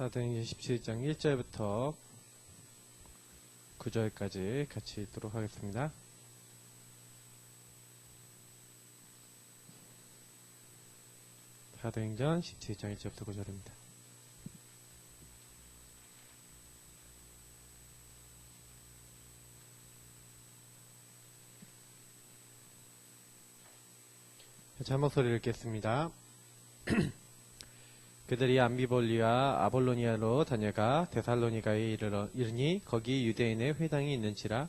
사도행전 17장 1절부터 9절까지 같이 읽도록 하겠습니다. 사도행전 17장 1절부터 9절입니다. 제목 소리를 읽겠습니다. 그들이 암비볼리와 아볼로니아로 다녀가 데살로니가에 이르니 거기 유대인의 회당이 있는지라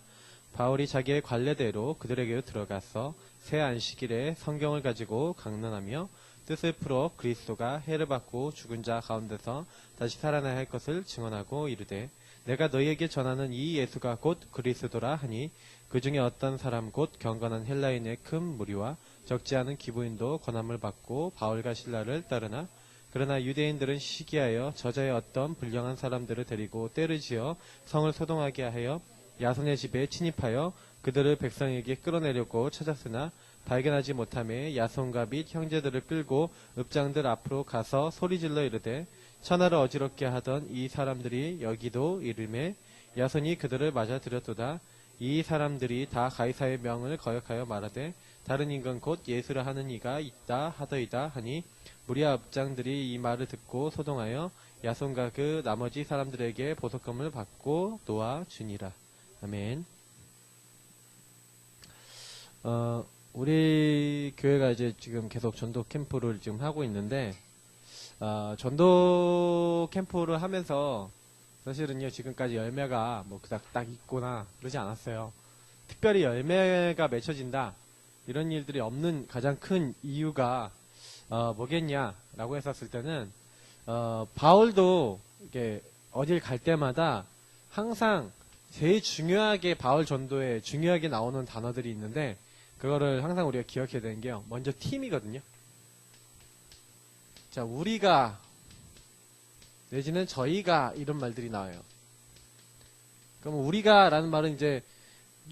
바울이 자기의 관례대로 그들에게로 들어가서 새 안식일에 성경을 가지고 강론하며 뜻을 풀어 그리스도가 해를 받고 죽은 자 가운데서 다시 살아나야 할 것을 증언하고 이르되 내가 너희에게 전하는 이 예수가 곧 그리스도라 하니 그 중에 어떤 사람 곧 경건한 헬라인의 큰 무리와 적지 않은 기부인도 권함을 받고 바울과 실라를 따르나 그러나 유대인들은 시기하여 저자의 어떤 불량한 사람들을 데리고 떼를 지어 성을 소동하게 하여 야손의 집에 침입하여 그들을 백성에게 끌어내려고 찾았으나 발견하지 못하며 야손과 및 형제들을 끌고 읍장들 앞으로 가서 소리질러 이르되 천하를 어지럽게 하던 이 사람들이 여기도 이르매 야손이 그들을 맞아들였도다. 이 사람들이 다 가이사의 명을 거역하여 말하되 다른 인간 곧 예수라 하는 이가 있다 하더이다 하니 무리와 읍장들이 이 말을 듣고 소동하여 야손과 그 나머지 사람들에게 보석금을 받고 놓아주니라. 아멘. 우리 교회가 이제 지금 계속 전도 캠프를 지금 하고 있는데 전도 캠프를 하면서 사실은요 지금까지 열매가 뭐 그닥 딱 있거나 그러지 않았어요. 특별히 열매가 맺혀진다 이런 일들이 없는 가장 큰 이유가 뭐겠냐라고 했었을 때는 바울도 이렇게 어딜 갈 때마다 항상 제일 중요하게 바울 전도에 중요하게 나오는 단어들이 있는데 그거를 항상 우리가 기억해야 되는 게요. 먼저 팀이거든요. 자, 우리가 내지는 저희가 이런 말들이 나와요. 그럼 우리가라는 말은 이제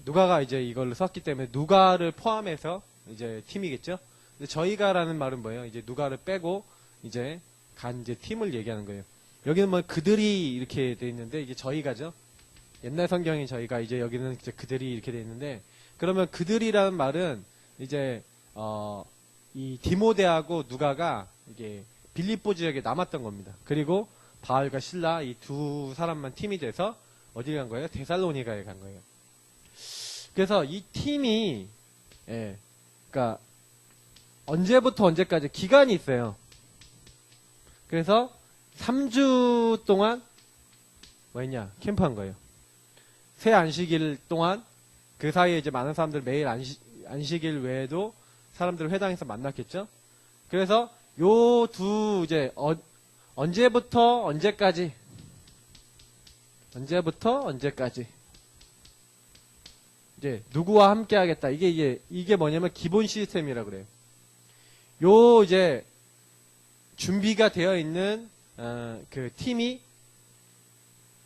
누가가 이제 이걸로 썼기 때문에 누가를 포함해서 이제 팀이겠죠. 근데 저희가라는 말은 뭐예요? 이제 누가를 빼고 이제 이제 팀을 얘기하는 거예요. 여기는 뭐 그들이 이렇게 돼 있는데 이게 저희가죠. 옛날 성경이 저희가 이제 여기는 이제 그들이 이렇게 돼 있는데 그러면 그들이라는 말은 이제 이 디모데하고 누가가 이게 빌립보 지역에 남았던 겁니다. 그리고 바울과 실라 이 두 사람만 팀이 돼서 어디 간 거예요? 데살로니가에 간 거예요. 그래서 이 팀이 그러니까 언제부터 언제까지 기간이 있어요. 그래서 3주 동안 뭐 했냐? 캠프한 거예요. 새 안식일 동안 그 사이에 이제 많은 사람들 매일 안식일 외에도 사람들 회당에서 만났겠죠. 그래서 요 두 이제 언제부터 언제까지 이제 누구와 함께 하겠다. 이게 뭐냐면 기본 시스템이라 그래요. 요 이제 준비가 되어 있는 그 팀이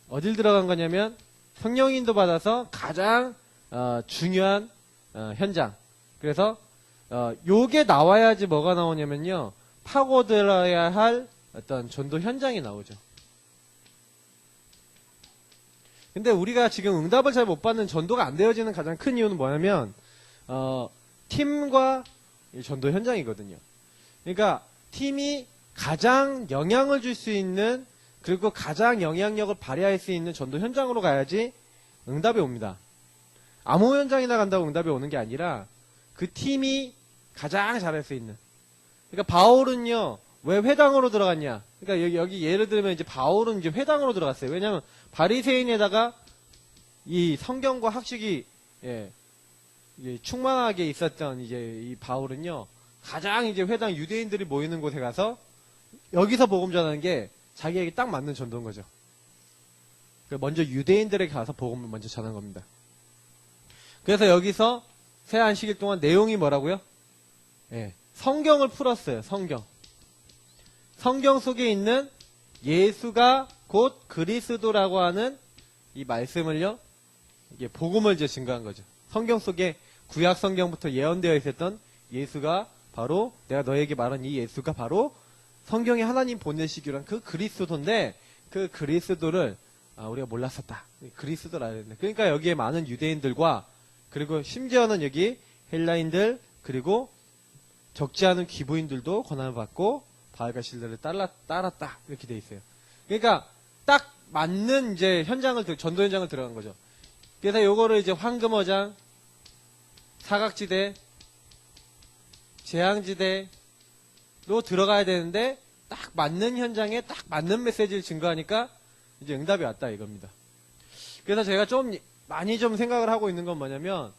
어딜 들어간 거냐면 성령인도 받아서 가장 중요한 현장. 그래서 요게 나와야지 뭐가 나오냐면요. 파고들어야 할 어떤 전도 현장이 나오죠. 근데 우리가 지금 응답을 잘 못 받는 전도가 안 되어지는 가장 큰 이유는 뭐냐면 팀과 전도 현장이거든요. 그러니까 팀이 가장 영향을 줄 수 있는 그리고 가장 영향력을 발휘할 수 있는 전도 현장으로 가야지 응답이 옵니다. 아무 현장이나 간다고 응답이 오는 게 아니라 그 팀이 가장 잘할 수 있는. 그러니까 바울은요 왜 회당으로 들어갔냐? 그러니까 여기 예를 들면 이제 바울은 이제 회당으로 들어갔어요. 왜냐하면 바리새인에다가 이 성경과 학식이 충만하게 있었던 이제 이 바울은요 가장 이제 회당 유대인들이 모이는 곳에 가서 여기서 복음 전하는 게 자기에게 딱 맞는 전도인 거죠. 먼저 유대인들에게 가서 복음을 먼저 전한 겁니다. 그래서 여기서 새 안식일 동안 내용이 뭐라고요? 성경을 풀었어요. 성경 속에 있는 예수가 곧 그리스도라고 하는 이 말씀을요, 이게 복음을 이제 증거한 거죠. 성경 속에 구약 성경부터 예언되어 있었던 예수가 바로 내가 너에게 말한 이 예수가 바로 성경에 하나님 보내시기로 한 그 그리스도인데 그 그리스도를 우리가 몰랐었다. 그리스도를 알아야 된다. 그러니까 여기에 많은 유대인들과 그리고 심지어는 여기 헬라인들 그리고 적지 않은 귀부인들도 권한을 받고 바알과 신들을 따랐다. 이렇게 돼 있어요. 그러니까 딱 맞는 이제 전도 현장을 들어간 거죠. 그래서 요거를 이제 황금어장, 사각지대, 재앙지대로 들어가야 되는데 딱 맞는 현장에 딱 맞는 메시지를 증거하니까 이제 응답이 왔다 이겁니다. 그래서 제가 좀 많이 좀 생각을 하고 있는 건 뭐냐면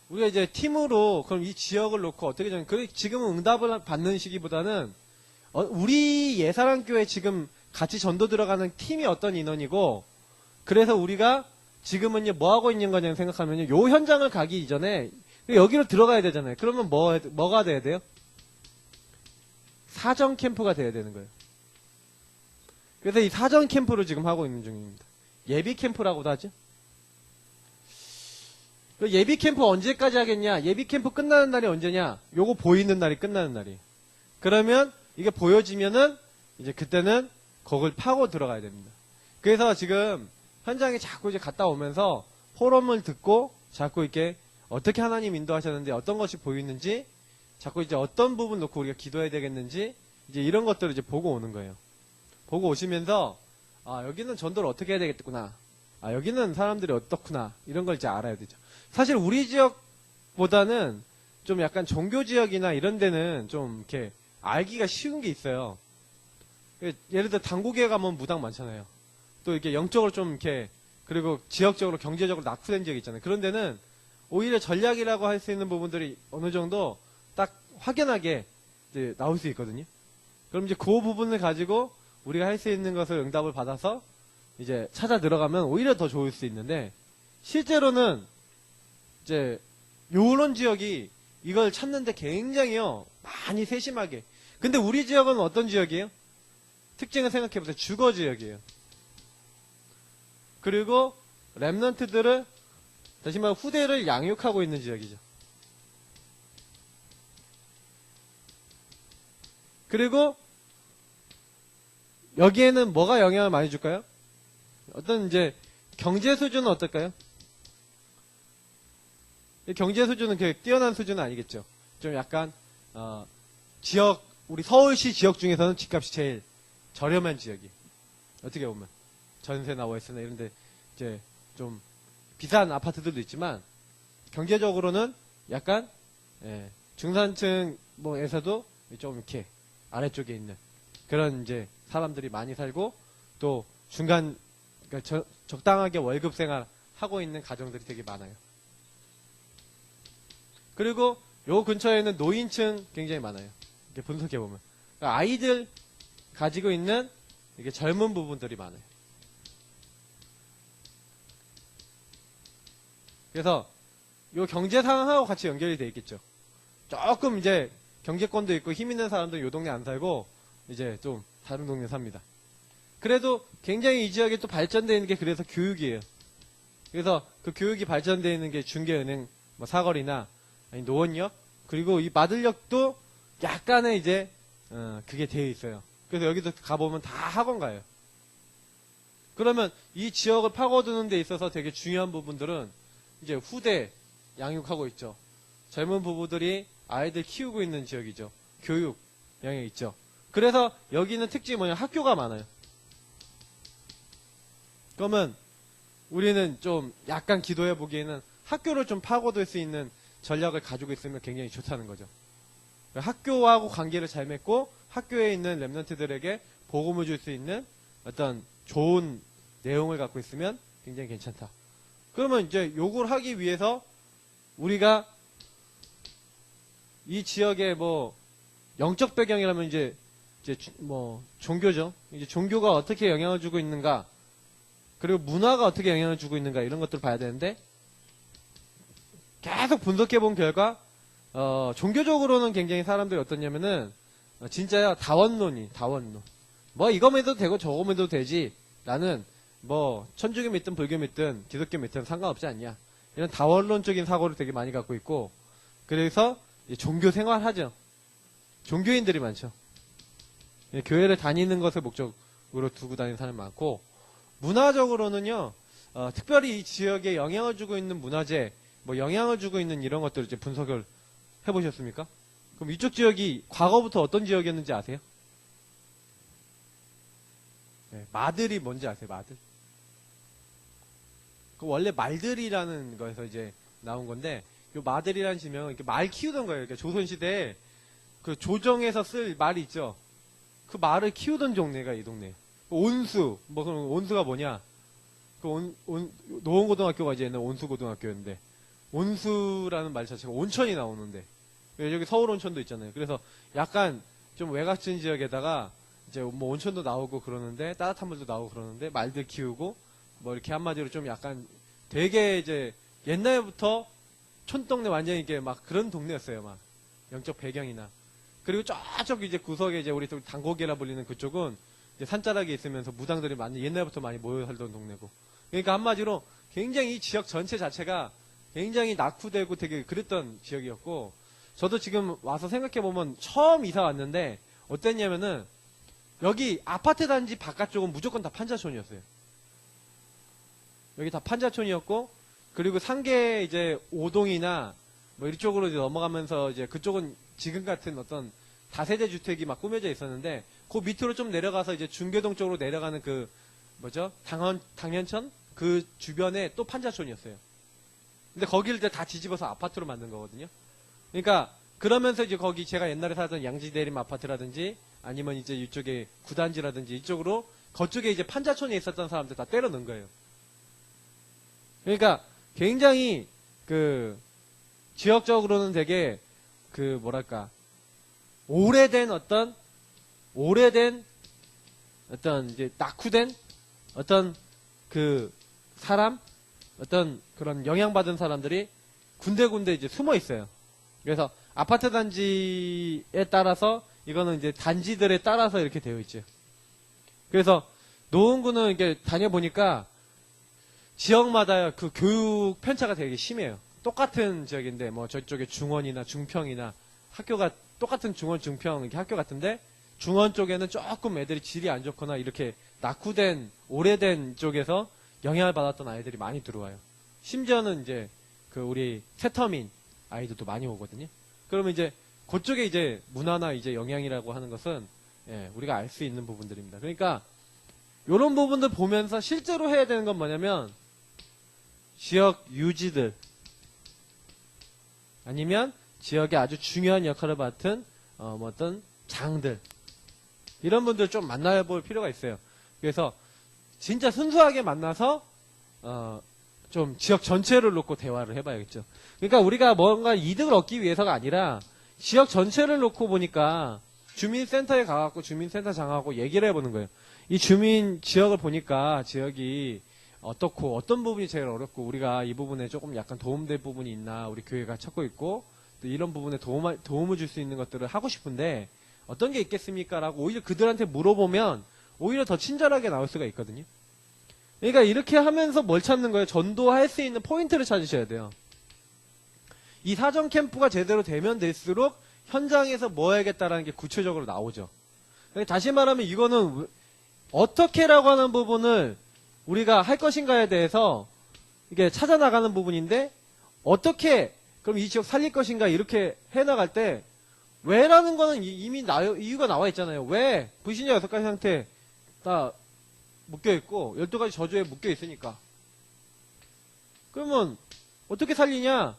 우리가 이제 팀으로 그럼 이 지역을 놓고 어떻게 지금은 응답을 받는 시기보다는 우리 예사랑교회 지금 같이 전도 들어가는 팀이 어떤 인원이고 그래서 우리가 지금은 뭐 하고 있는 거냐고 생각하면 요 현장을 가기 이전에 여기로 들어가야 되잖아요. 그러면 뭐가 돼야 돼요? 사전 캠프가 돼야 되는 거예요. 그래서 이 사전 캠프를 지금 하고 있는 중입니다. 예비 캠프라고도 하죠. 예비 캠프 언제까지 하겠냐? 예비 캠프 끝나는 날이 언제냐? 요거 보이는 날이 끝나는 날이에요. 그러면 이게 보여지면은 이제 그때는 거길 파고 들어가야 됩니다. 그래서 지금 현장에 자꾸 이제 갔다 오면서 포럼을 듣고 자꾸 이렇게 어떻게 하나님 인도하셨는데 어떤 것이 보이는지 자꾸 이제 어떤 부분 놓고 우리가 기도해야 되겠는지 이제 이런 것들을 이제 보고 오는 거예요. 보고 오시면서 여기는 전도를 어떻게 해야 되겠구나. 여기는 사람들이 어떻구나. 이런 걸 이제 알아야 되죠. 사실 우리 지역보다는 좀 약간 종교 지역이나 이런 데는 좀 이렇게 알기가 쉬운 게 있어요. 예를 들어 당구계 가면 무당 많잖아요. 또 이렇게 영적으로 좀 이렇게 그리고 지역적으로 경제적으로 낙후된 지역 있잖아요. 그런 데는 오히려 전략이라고 할 수 있는 부분들이 어느 정도 딱 확연하게 이제 나올 수 있거든요. 그럼 이제 그 부분을 가지고 우리가 할 수 있는 것을 응답을 받아서 이제 찾아 들어가면 오히려 더 좋을 수 있는데 실제로는 이제 요런 지역이 이걸 찾는데 굉장히요 많이 세심하게. 근데 우리 지역은 어떤 지역이에요? 특징을 생각해보세요. 주거 지역이에요. 그리고 랩넌트들을 다시 말해 후대를 양육하고 있는 지역이죠. 그리고 여기에는 뭐가 영향을 많이 줄까요? 어떤 이제 경제 수준은 어떨까요? 경제 수준은 그렇게 뛰어난 수준은 아니겠죠. 좀 약간 지역 우리 서울시 지역 중에서는 집값이 제일 저렴한 지역이 어떻게 보면 전세나 월세나 이런데 이제 좀 비싼 아파트들도 있지만 경제적으로는 약간 중산층 뭐에서도 좀 이렇게 아래쪽에 있는 그런 이제 사람들이 많이 살고 또 중간 그러니까 적당하게 월급 생활 하고 있는 가정들이 되게 많아요. 그리고 요 근처에는 노인층 굉장히 많아요. 이렇게 분석해 보면 그러니까 아이들 가지고 있는 이게 젊은 부분들이 많아요. 그래서 요 경제 상황하고 같이 연결이 돼 있겠죠. 조금 이제 경제권도 있고 힘 있는 사람들은 요 동네 안 살고 이제 좀 다른 동네 삽니다. 그래도 굉장히 이 지역에 또 발전되어 있는 게 그래서 교육이에요. 그래서 그 교육이 발전되어 있는 게 중개은행, 뭐 사거리나 아니 노원역 그리고 이 마들역도 약간의 이제 그게 되어 있어요. 그래서 여기도 가보면 다 학원가예요. 그러면 이 지역을 파고드는 데 있어서 되게 중요한 부분들은 이제 후대 양육하고 있죠. 젊은 부부들이 아이들 키우고 있는 지역이죠. 교육 영역이 있죠. 그래서 여기는 특징이 뭐냐 학교가 많아요. 그러면 우리는 좀 약간 기도해 보기에는 학교를 좀 파고들 수 있는 전략을 가지고 있으면 굉장히 좋다는 거죠. 학교하고 관계를 잘 맺고 학교에 있는 랩런트들에게 복음을 줄 수 있는 어떤 좋은 내용을 갖고 있으면 굉장히 괜찮다. 그러면 이제 요걸 하기 위해서 우리가 이 지역의 뭐 영적 배경이라면 이제 뭐 종교죠. 이제 종교가 어떻게 영향을 주고 있는가, 그리고 문화가 어떻게 영향을 주고 있는가 이런 것들을 봐야 되는데 계속 분석해 본 결과 종교적으로는 굉장히 사람들이 어떻냐면은 진짜야 다원론. 뭐 이거 믿어도 되고 저거 믿어도 되지. 나는 뭐 천주교 믿든 불교 믿든 기독교 믿든 상관없지 않냐. 이런 다원론적인 사고를 되게 많이 갖고 있고 그래서 종교 생활하죠. 종교인들이 많죠. 교회를 다니는 것을 두고 다니는 사람이 많고, 문화적으로는요, 특별히 이 지역에 영향을 주고 있는 문화재, 뭐 영향을 주고 있는 이런 것들을 이제 분석을 해보셨습니까? 그럼 이쪽 지역이 과거부터 어떤 지역이었는지 아세요? 네, 마들이 뭔지 아세요? 마들? 그 원래 말들이라는 거에서 이제 나온 건데, 요 마들이라는 지명은 이렇게 말 키우던 거예요. 그러니까 조선시대에 그 조정에서 쓸 말이 있죠. 그 말을 키우던 동네가 이 동네. 온수, 뭐 그럼 온수가 뭐냐? 그 노원고등학교가 이제 옛날 온수고등학교였는데, 온수라는 말 자체가 온천이 나오는데, 여기 서울 온천도 있잖아요. 그래서 약간 좀 외곽진 지역에다가 이제 뭐 온천도 나오고 그러는데, 따뜻한 물도 나오고 그러는데, 말들 키우고, 뭐 이렇게 한마디로 좀 약간 되게 이제 옛날부터 촌동네 완전히 이게 막 그런 동네였어요. 막 영적 배경이나. 그리고 저쪽 이제 구석에 이제 우리 또 당고개라 불리는 그쪽은 이제 산자락에 있으면서 무당들이 많이 옛날부터 많이 모여 살던 동네고. 그러니까 한마디로 굉장히 이 지역 전체 자체가 굉장히 낙후되고 되게 그랬던 지역이었고, 저도 지금 와서 생각해보면 처음 이사 왔는데 어땠냐면은 여기 아파트 단지 바깥쪽은 무조건 다 판자촌이었어요. 여기 다 판자촌이었고, 그리고 상계 이제 오동이나 뭐 이쪽으로 이제 넘어가면서 이제 그쪽은 지금 같은 어떤 다세대 주택이 막 꾸며져 있었는데, 그 밑으로 좀 내려가서 이제 중계동 쪽으로 내려가는 그 뭐죠? 당연천? 그 주변에 또 판자촌이었어요. 근데 거기를 이제 다 뒤집어서 아파트로 만든 거거든요. 그러니까 그러면서 이제 거기 제가 옛날에 살던 양지대림 아파트라든지 아니면 이제 이쪽에 구단지라든지 이쪽으로 그쪽에 이제 판자촌에 있었던 사람들 다 때려 넣은 거예요. 그러니까 굉장히 그 지역적으로는 되게 그 뭐랄까 오래된 어떤 이제 낙후된 어떤 그 사람, 어떤 그런 영향받은 사람들이 군데군데 이제 숨어 있어요. 그래서 아파트 단지에 따라서 이거는 이제 단지들에 따라서 이렇게 되어 있죠. 그래서 노원구는 이렇게 다녀보니까 지역마다 그 교육 편차가 되게 심해요. 똑같은 지역인데 뭐 저쪽에 중원이나 중평이나 학교가 똑같은 중원 중평 이렇게 학교 같은데, 중원 쪽에는 조금 애들이 질이 안 좋거나 이렇게 낙후된 오래된 쪽에서 영향을 받았던 아이들이 많이 들어와요. 심지어는 이제 그 우리 새터민 아이들도 많이 오거든요. 그러면 이제 그쪽에 이제 문화나 이제 영향이라고 하는 것은 우리가 알 수 있는 부분들입니다. 그러니까 이런 부분들 보면서 실제로 해야 되는 건 뭐냐면 지역 유지들 아니면 지역에 아주 중요한 역할을 맡은 뭐 어떤 장들, 이런 분들 좀 만나볼 필요가 있어요. 그래서 진짜 순수하게 만나서 좀 지역 전체를 놓고 대화를 해봐야겠죠. 그러니까 우리가 뭔가 이득을 얻기 위해서가 아니라 지역 전체를 놓고 보니까 주민센터에 가갖고 주민센터장하고 얘기를 해보는 거예요. 이 주민 지역을 보니까 지역이 어떻고 어떤 부분이 제일 어렵고 우리가 이 부분에 조금 약간 도움될 부분이 있나, 우리 교회가 찾고 있고 또 이런 부분에 도움을 줄 수 있는 것들을 하고 싶은데 어떤 게 있겠습니까? 라고 오히려 그들한테 물어보면 오히려 더 친절하게 나올 수가 있거든요. 그러니까 이렇게 하면서 뭘 찾는 거예요? 전도할 수 있는 포인트를 찾으셔야 돼요. 이 사전 캠프가 제대로 되면 될수록 현장에서 뭐 해야겠다라는 게 구체적으로 나오죠. 그러니까 다시 말하면 이거는 어떻게라고 하는 부분을 우리가 할 것인가에 대해서 이게 찾아나가는 부분인데, 어떻게 그럼 이 지역 살릴 것인가 이렇게 해나갈 때 왜라는 거는 이미 이유가 나와 있잖아요. 왜? 불신자 6가지 상태 다 묶여있고 12가지 저주에 묶여있으니까. 그러면 어떻게 살리냐?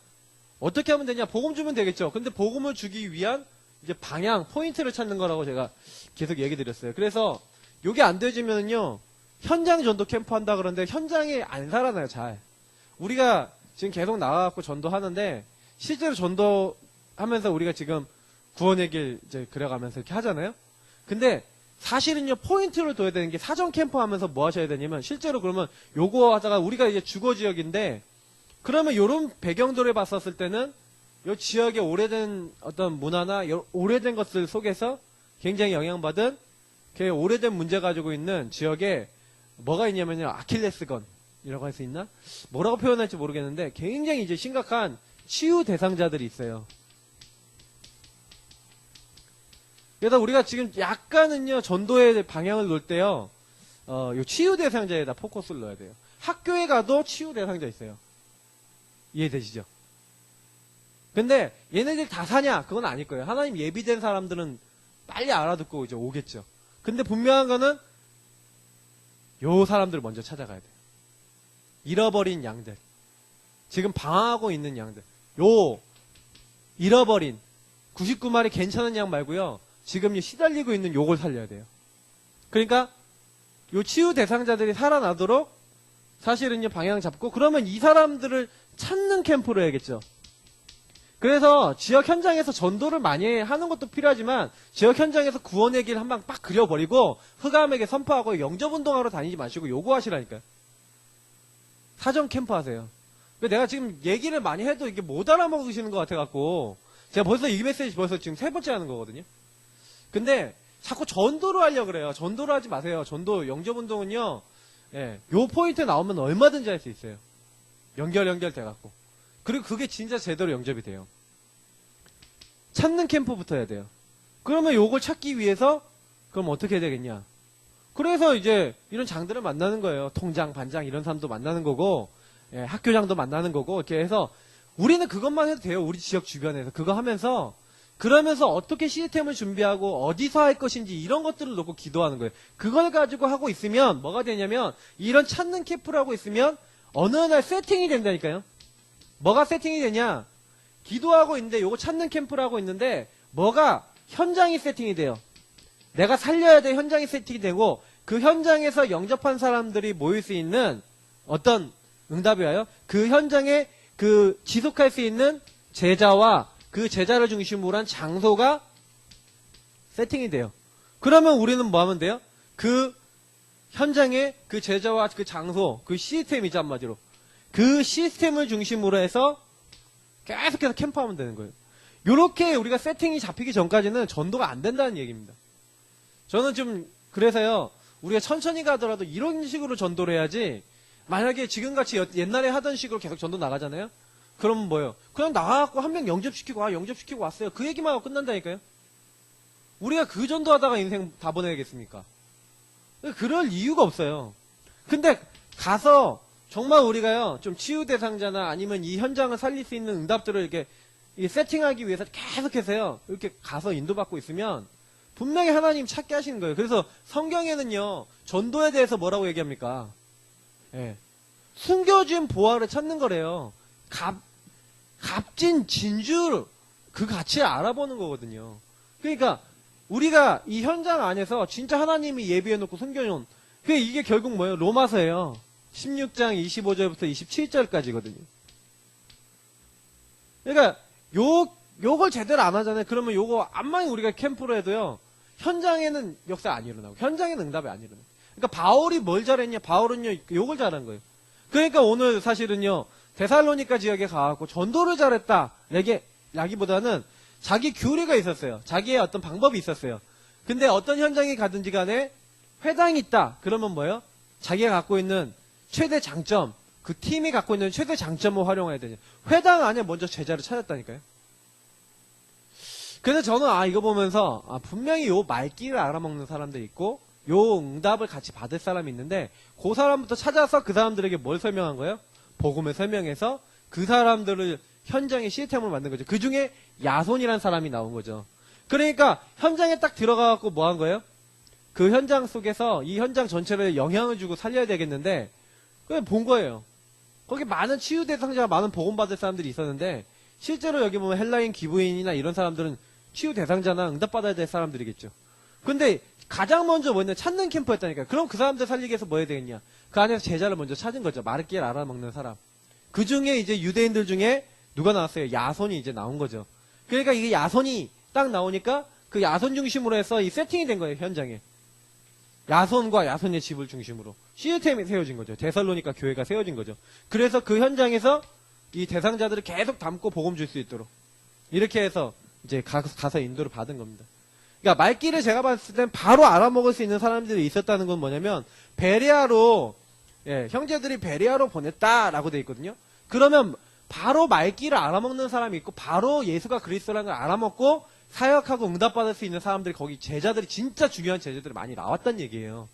어떻게 하면 되냐? 복음 주면 되겠죠. 근데 복음을 주기 위한 이제 방향, 포인트를 찾는 거라고 제가 계속 얘기 드렸어요. 그래서 요게 안 되지면요, 현장 전도 캠프 한다 그러는데 현장에 안 살아나요, 잘. 우리가 지금 계속 나와갖고 전도하는데 실제로 전도하면서 우리가 지금 구원의 길 이제 그려가면서 이렇게 하잖아요. 근데 사실은요, 포인트를 둬야 되는 게 사전 캠프 하면서 뭐 하셔야 되냐면, 실제로 그러면 요거 하다가 우리가 이제 주거 지역인데, 그러면 요런 배경들을 봤었을 때는 요 지역의 오래된 어떤 문화나 오래된 것들 속에서 굉장히 영향받은 그 오래된 문제 가지고 있는 지역에 뭐가 있냐면요, 아킬레스건이라고 할 수 있나? 뭐라고 표현할지 모르겠는데 굉장히 이제 심각한 치유 대상자들이 있어요. 그래서 우리가 지금 약간은요, 전도의 방향을 놓을 때요, 요 치유 대상자에다 포커스를 넣어야 돼요. 학교에 가도 치유 대상자 있어요. 이해되시죠? 근데 얘네들 다 사냐? 그건 아닐 거예요. 하나님 예비된 사람들은 빨리 알아듣고 이제 오겠죠. 근데 분명한 거는 요 사람들 먼저 찾아가야 돼요. 잃어버린 양들. 지금 방황하고 있는 양들. 요 잃어버린 99마리 괜찮은 양 말고요. 지금 시달리고 있는 요걸 살려야 돼요. 그러니까 요 치유 대상자들이 살아나도록 사실은요 방향 잡고 그러면 이 사람들을 찾는 캠프로 해야겠죠. 그래서 지역 현장에서 전도를 많이 하는 것도 필요하지만 지역 현장에서 구원의 길 한 방 빡 그려버리고 흑암에게 선포하고 영접운동하러 다니지 마시고 요거 하시라니까요. 사전 캠프 하세요. 내가 지금 얘기를 많이 해도 이게 못 알아먹으시는 것 같아갖고 제가 벌써 이 메시지 벌써 지금 3번째 하는 거거든요. 근데 자꾸 전도를 하려고 그래요. 전도를 하지 마세요. 전도 영접운동은요. 예, 요 포인트 나오면 얼마든지 할 수 있어요. 연결돼갖고. 그리고 그게 진짜 제대로 영접이 돼요. 찾는 캠프부터 해야 돼요. 그러면 요걸 찾기 위해서 그럼 어떻게 해야 되겠냐. 그래서 이제 이런 장들을 만나는 거예요. 통장, 반장 이런 사람도 만나는 거고 예, 학교장도 만나는 거고 이렇게 해서 우리는 그것만 해도 돼요. 우리 지역 주변에서 그거 하면서 그러면서 어떻게 시스템을 준비하고 어디서 할 것인지 이런 것들을 놓고 기도하는 거예요. 그걸 가지고 하고 있으면 뭐가 되냐면 이런 찾는 캠프라고 있으면 어느 날 세팅이 된다니까요. 뭐가 세팅이 되냐? 기도하고 있는데 요거 찾는 캠프라고 있는데 뭐가 현장이 세팅이 돼요. 내가 살려야 될 현장이 세팅이 되고 그 현장에서 영접한 사람들이 모일 수 있는 어떤 응답이 와요. 그 현장에 그 지속할 수 있는 제자와 그 제자를 중심으로 한 장소가 세팅이 돼요. 그러면 우리는 뭐 하면 돼요? 그 현장에 그 제자와 그 장소, 그 시스템이죠, 한마디로. 그 시스템을 중심으로 해서 계속해서 캠프하면 되는 거예요. 요렇게 우리가 세팅이 잡히기 전까지는 전도가 안 된다는 얘기입니다. 저는 좀 그래서요, 우리가 천천히 가더라도 이런 식으로 전도를 해야지, 만약에 지금같이 옛날에 하던 식으로 계속 전도 나가잖아요? 그러면 뭐예요? 그냥 나가갖고 한 명 영접시키고, 영접시키고 왔어요. 그 얘기만 하고 끝난다니까요? 우리가 그 전도하다가 인생 다 보내겠습니까? 그럴 이유가 없어요. 근데 가서 정말 우리가요, 좀 치유 대상자나 아니면 이 현장을 살릴 수 있는 응답들을 이렇게 세팅하기 위해서 계속해서요, 이렇게 가서 인도받고 있으면 분명히 하나님 찾게 하시는 거예요. 그래서 성경에는요, 전도에 대해서 뭐라고 얘기합니까? 예. 숨겨진 보화를 찾는 거래요. 값진 진주 그 가치를 알아보는 거거든요. 그러니까 우리가 이 현장 안에서 진짜 하나님이 예비해놓고 숨겨놓은 이게 결국 뭐예요? 로마서예요. 16장 25절부터 27절까지거든요. 그러니까 요걸 제대로 안 하잖아요. 그러면 요거 암만 우리가 캠프로 해도요, 현장에는 역사 안 일어나고 현장에는 응답이 안 일어나요. 그러니까 바울이 뭘 잘했냐? 바울은요 요걸 잘한 거예요. 그러니까 오늘 사실은요, 데살로니가 지역에 가갖고 전도를 잘했다 라기보다는 자기 교리가 있었어요. 자기의 어떤 방법이 있었어요. 근데 어떤 현장에 가든지 간에 회당이 있다. 그러면 뭐예요? 자기가 갖고 있는 최대 장점, 그 팀이 갖고 있는 최대 장점을 활용해야 되냐. 회당 안에 먼저 제자를 찾았다니까요. 그래서 저는 이거 보면서 분명히 요 말귀를 알아먹는 사람들이 있고 요 응답을 같이 받을 사람이 있는데 그 사람부터 찾아서 그 사람들에게 뭘 설명한 거예요? 복음을 설명해서 그 사람들을 현장의 시스템을 만든 거죠. 그 중에 야손이라는 사람이 나온 거죠. 그러니까 현장에 딱 들어가갖고 뭐 한 거예요? 그 현장 속에서 이 현장 전체를 영향을 주고 살려야 되겠는데 그냥 본 거예요. 거기 많은 치유 대상자가 많은 복음 받을 사람들이 있었는데 실제로 여기 보면 헬라인 기부인이나 이런 사람들은 치유 대상자나 응답 받아야 될 사람들이겠죠. 근데 가장 먼저 뭐냐, 찾는 캠프였다니까요. 그럼 그 사람들 살리기 위해서 뭐 해야 되겠냐? 그 안에서 제자를 먼저 찾은 거죠. 마르기를 알아먹는 사람. 그 중에 이제 유대인들 중에 누가 나왔어요? 야손이 이제 나온 거죠. 그러니까 이게 야손이 딱 나오니까 그 야손 중심으로 해서 이 세팅이 된 거예요, 현장에. 야손과 야손의 집을 중심으로 시스템이 세워진 거죠. 데살로니가 교회가 세워진 거죠. 그래서 그 현장에서 이 대상자들을 계속 담고 복음 줄 수 있도록 이렇게 해서 이제 가서 인도를 받은 겁니다. 그러니까 말귀를 제가 봤을 땐 바로 알아먹을 수 있는 사람들이 있었다는 건 뭐냐면 베레아로, 형제들이 베레아로 보냈다라고 돼 있거든요. 그러면 바로 말귀를 알아먹는 사람이 있고 바로 예수가 그리스도라는 걸 알아먹고 사역하고 응답받을 수 있는 사람들이 거기 제자들이 진짜 중요한 제자들이 많이 나왔단 얘기예요.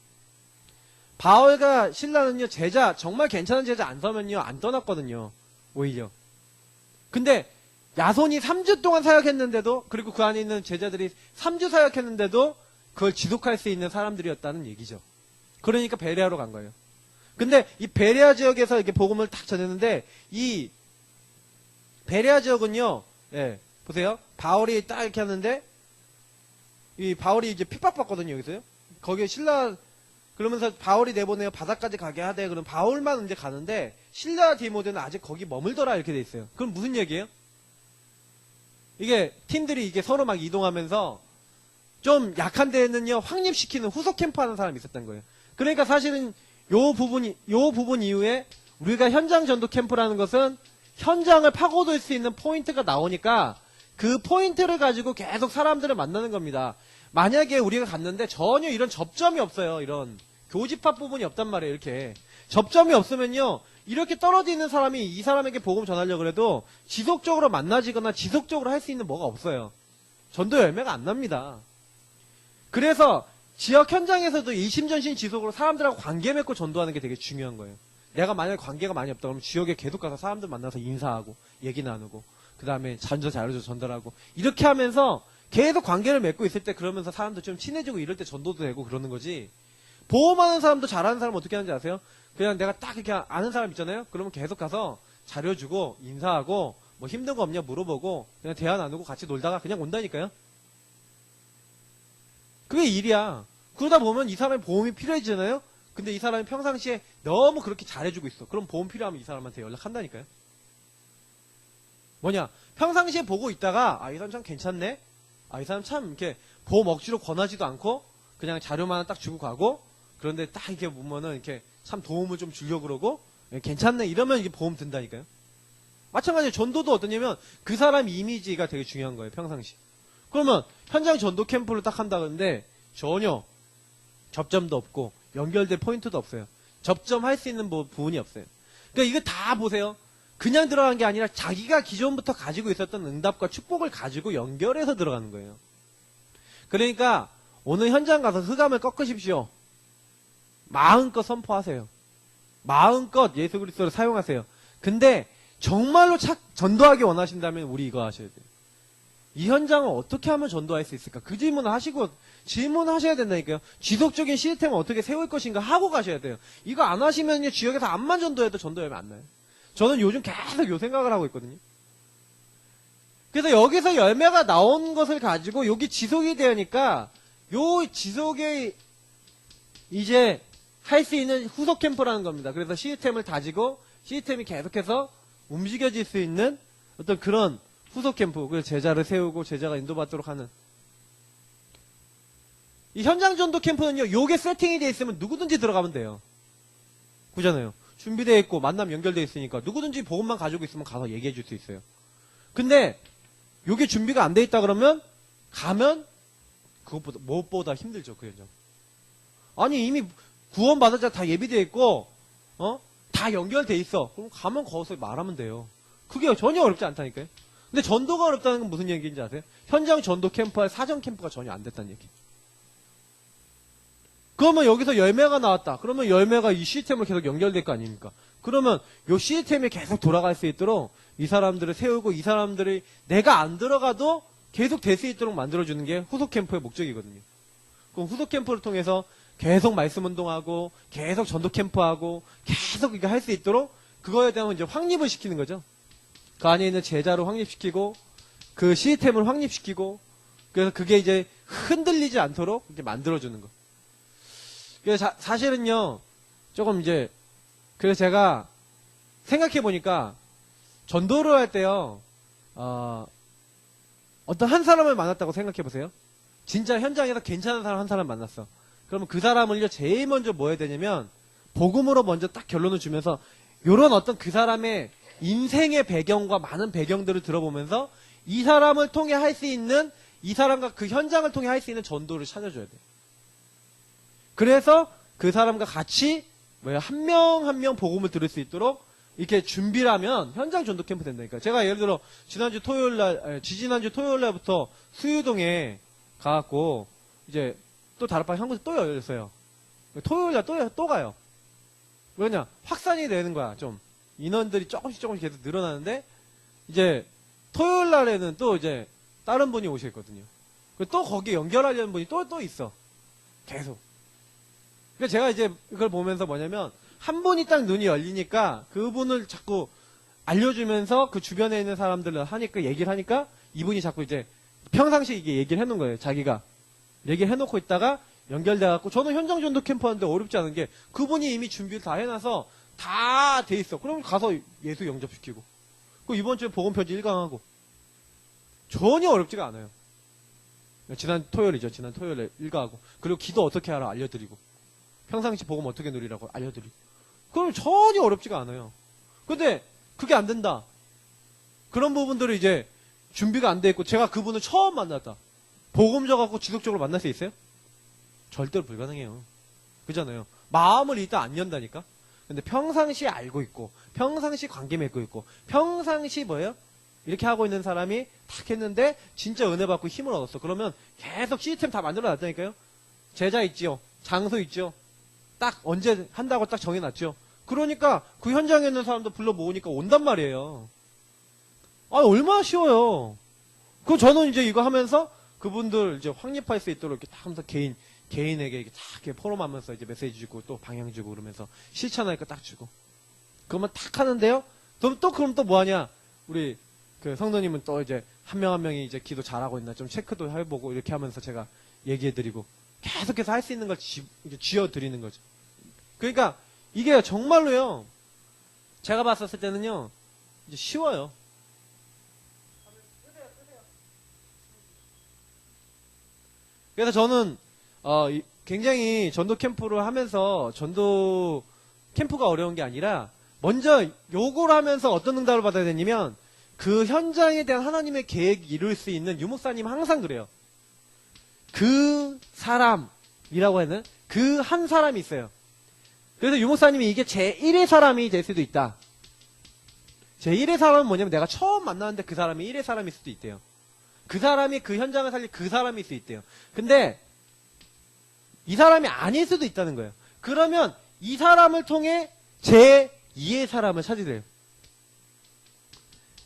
바울과 실라는요, 제자, 정말 괜찮은 제자 안 서면요, 안 떠났거든요. 오히려. 근데, 야손이 3주 동안 사역했는데도, 그리고 그 안에 있는 제자들이 3주 사역했는데도, 그걸 지속할 수 있는 사람들이었다는 얘기죠. 그러니까 베레아로 간 거예요. 근데, 이 베레아 지역에서 이렇게 복음을 딱 전했는데, 이, 베레아 지역은요, 예, 보세요. 바울이 딱 이렇게 하는데, 이 바울이 이제 핍박받거든요, 여기서요. 거기에 신라, 그러면서 바울이 내보내요. 바다까지 가게 하되, 그럼 바울만 이제 가는데, 신라 디모데는 아직 거기 머물더라, 이렇게 돼 있어요. 그럼 무슨 얘기예요? 이게, 팀들이 이게 서로 막 이동하면서, 좀 약한 데는요, 확립시키는 후속 캠프 하는 사람이 있었던 거예요. 그러니까 사실은, 요 부분 이후에, 우리가 현장 전도 캠프라는 것은, 현장을 파고들 수 있는 포인트가 나오니까, 그 포인트를 가지고 계속 사람들을 만나는 겁니다. 만약에 우리가 갔는데 전혀 이런 접점이 없어요. 이런 교집합 부분이 없단 말이에요. 이렇게 접점이 없으면요, 이렇게 떨어져 있는 사람이 이 사람에게 복음 전하려고 해도 지속적으로 만나지거나 지속적으로 할 수 있는 뭐가 없어요. 전도 열매가 안 납니다. 그래서 지역 현장에서도 일심전심 지속으로 사람들하고 관계 맺고 전도하는 게 되게 중요한 거예요. 내가 만약에 관계가 많이 없다 그러면 지역에 계속 가서 사람들 만나서 인사하고 얘기 나누고, 그 다음에 잔조 자료도 전달하고, 이렇게 하면서 계속 관계를 맺고 있을 때, 그러면서 사람들 좀 친해지고 이럴 때 전도도 되고 그러는 거지. 보험하는 사람도 잘하는 사람 어떻게 하는지 아세요? 그냥 내가 딱 이렇게 아는 사람 있잖아요? 그러면 계속 가서 자료 주고 인사하고 뭐 힘든 거 없냐 물어보고 그냥 대화 나누고 같이 놀다가 그냥 온다니까요. 그게 일이야. 그러다 보면 이 사람의 보험이 필요해지잖아요? 근데 이 사람이 평상시에 너무 그렇게 잘해주고 있어. 그럼 보험 필요하면 이 사람한테 연락한다니까요. 뭐냐, 평상시에 보고 있다가 이 사람 참 괜찮네, 이 사람 참 이렇게 보험 억지로 권하지도 않고 그냥 자료만 딱 주고 가고, 그런데 딱 이렇게 보면은 이렇게 참 도움을 좀 주려고 그러고 괜찮네, 이러면 이게 보험 든다니까요. 마찬가지로 전도도 어떠냐면 그 사람 이미지가 되게 중요한 거예요. 평상시. 그러면 현장 전도 캠프를 딱 한다 그러는데 전혀 접점도 없고 연결될 포인트도 없어요. 접점할 수 있는 부분이 없어요. 그러니까 이거 다 보세요. 그냥 들어간 게 아니라 자기가 기존부터 가지고 있었던 응답과 축복을 가지고 연결해서 들어가는 거예요. 그러니까 오늘 현장 가서 흑암을 꺾으십시오. 마음껏 선포하세요. 마음껏 예수 그리스도를 사용하세요. 근데 정말로 전도하기 원하신다면 우리 이거 하셔야 돼요. 이 현장을 어떻게 하면 전도할 수 있을까? 그 질문을 하시고 질문하셔야 된다니까요. 지속적인 시스템을 어떻게 세울 것인가 하고 가셔야 돼요. 이거 안 하시면요, 지역에서 암만 전도해도 전도 열매 안 나요. 저는 요즘 계속 요 생각을 하고 있거든요. 그래서 여기서 열매가 나온 것을 가지고 여기 지속이 되니까 요 지속에 이제 할 수 있는 후속 캠프라는 겁니다. 그래서 시스템을 다지고 시스템이 계속해서 움직여질 수 있는 어떤 그런 후속 캠프, 그 제자를 세우고 제자가 인도받도록 하는 이 현장 전도 캠프는요, 요게 세팅이 돼 있으면 누구든지 들어가면 돼요. 그잖아요. 준비되어 있고 만남 연결되어 있으니까 누구든지 복음만 가지고 있으면 가서 얘기해 줄 수 있어요. 근데 요게 준비가 안 돼 있다 그러면 가면 그것보다 무엇보다 힘들죠. 그 현장. 아니 이미 구원받았자 다 예비되어 있고 다 연결돼 있어. 그럼 가면 거기서 말하면 돼요. 그게 전혀 어렵지 않다니까요. 근데 전도가 어렵다는 건 무슨 얘기인지 아세요? 현장 전도 캠프와 사전 캠프가 전혀 안 됐다는 얘기. 그러면 여기서 열매가 나왔다. 그러면 열매가 이 시스템을 계속 연결될 거 아닙니까? 그러면 이 시스템이 계속 돌아갈 수 있도록 이 사람들을 세우고 이 사람들이 내가 안 들어가도 계속 될 수 있도록 만들어주는 게 후속 캠프의 목적이거든요. 그럼 후속 캠프를 통해서 계속 말씀 운동하고 계속 전도 캠프하고 계속 이게 할 수 있도록 그거에 대한 이제 확립을 시키는 거죠. 그 안에 있는 제자를 확립시키고 그 시스템을 확립시키고 그래서 그게 이제 흔들리지 않도록 이제 만들어주는 거. 그래서 사실은요, 조금 이제, 그래서 제가 생각해 보니까, 전도를 할 때요, 어떤 한 사람을 만났다고 생각해 보세요. 진짜 현장에서 괜찮은 사람 한 사람 만났어. 그러면 그 사람을요, 제일 먼저 뭐 해야 되냐면, 복음으로 먼저 딱 결론을 주면서, 요런 어떤 그 사람의 인생의 배경과 많은 배경들을 들어보면서, 이 사람을 통해 할 수 있는, 이 사람과 그 현장을 통해 할 수 있는 전도를 찾아줘야 돼요. 그래서 그 사람과 같이 한 명 한 명 복음을 들을 수 있도록 이렇게 준비를 하면 현장 전도 캠프 된다니까. 제가 예를 들어 지지난주 토요일 날부터 수유동에 가갖고 이제 또 다락방 한 곳에 또 열렸어요. 토요일날 또 가요. 왜냐? 확산이 되는 거야, 좀. 인원들이 조금씩 계속 늘어나는데, 이제, 토요일 날에는 또 이제, 다른 분이 오시거든요. 또 거기에 연결하려는 분이 또 있어. 계속. 그러니까 제가 이제 이걸 보면서 뭐냐면, 한 분이 딱 눈이 열리니까, 그분을 자꾸 알려주면서 그 주변에 있는 사람들 하니까, 얘기를 하니까, 이분이 자꾸 이제, 평상시 이게 얘기를 해놓은 거예요, 자기가. 얘기를 해놓고 있다가, 연결돼갖고, 저는 현장 전도 캠프 하는데 어렵지 않은 게, 그분이 이미 준비를 다 해놔서, 다 돼 있어. 그럼 가서 예수 영접시키고. 그 이번 주에 복음편지 1강하고. 전혀 어렵지가 않아요. 지난 토요일이죠. 지난 토요일에 1강하고. 그리고 기도 어떻게 하라 알려드리고. 평상시 복음 어떻게 누리라고 알려드리고. 그럼 전혀 어렵지가 않아요. 근데 그게 안 된다. 그런 부분들을 이제 준비가 안 돼 있고, 제가 그분을 처음 만났다. 복음 져갖고 지속적으로 만날 수 있어요? 절대로 불가능해요. 그잖아요. 마음을 일단 안 연다니까? 근데 평상시 알고 있고, 평상시 관계 맺고 있고, 평상시 뭐예요? 이렇게 하고 있는 사람이 탁 했는데, 진짜 은혜 받고 힘을 얻었어. 그러면 계속 시스템 다 만들어 놨다니까요? 제자 있지요. 장소 있죠. 딱 언제 한다고 딱 정해놨죠. 그러니까 그 현장에 있는 사람도 불러 모으니까 온단 말이에요. 아, 얼마나 쉬워요. 그럼 저는 이제 이거 하면서 그분들 이제 확립할 수 있도록 이렇게 딱 하면서 개인에게 이렇게 딱 이렇게 포럼하면서 이제 메시지 주고 또 방향 주고 그러면서 실천하니까 딱 주고. 그러면 딱 하는데요. 그럼 또 뭐 하냐. 우리 그 성도님은 또 이제 한 명 한 명이 이제 기도 잘하고 있나 좀 체크도 해보고 이렇게 하면서 제가 얘기해드리고 계속해서 할 수 있는 걸 쥐어드리는 거죠. 그러니까 이게 정말로요. 제가 봤었을 때는요. 이제 쉬워요. 그래서 저는 굉장히 전도 캠프를 하면서 전도 캠프가 어려운 게 아니라 먼저 요구를 하면서 어떤 응답을 받아야 되냐면 그 현장에 대한 하나님의 계획이 이룰 수 있는 유목사님 항상 그래요. 그 사람이라고 하는 그 한 사람이 있어요. 그래서 유목사님이 이게 제1의 사람이 될 수도 있다. 제1의 사람은 뭐냐면 내가 처음 만났는데 그 사람이 1의 사람일 수도 있대요. 그 사람이 그 현장을 살릴 그 사람일 수 있대요. 근데 이 사람이 아닐 수도 있다는 거예요. 그러면 이 사람을 통해 제2의 사람을 찾으래요.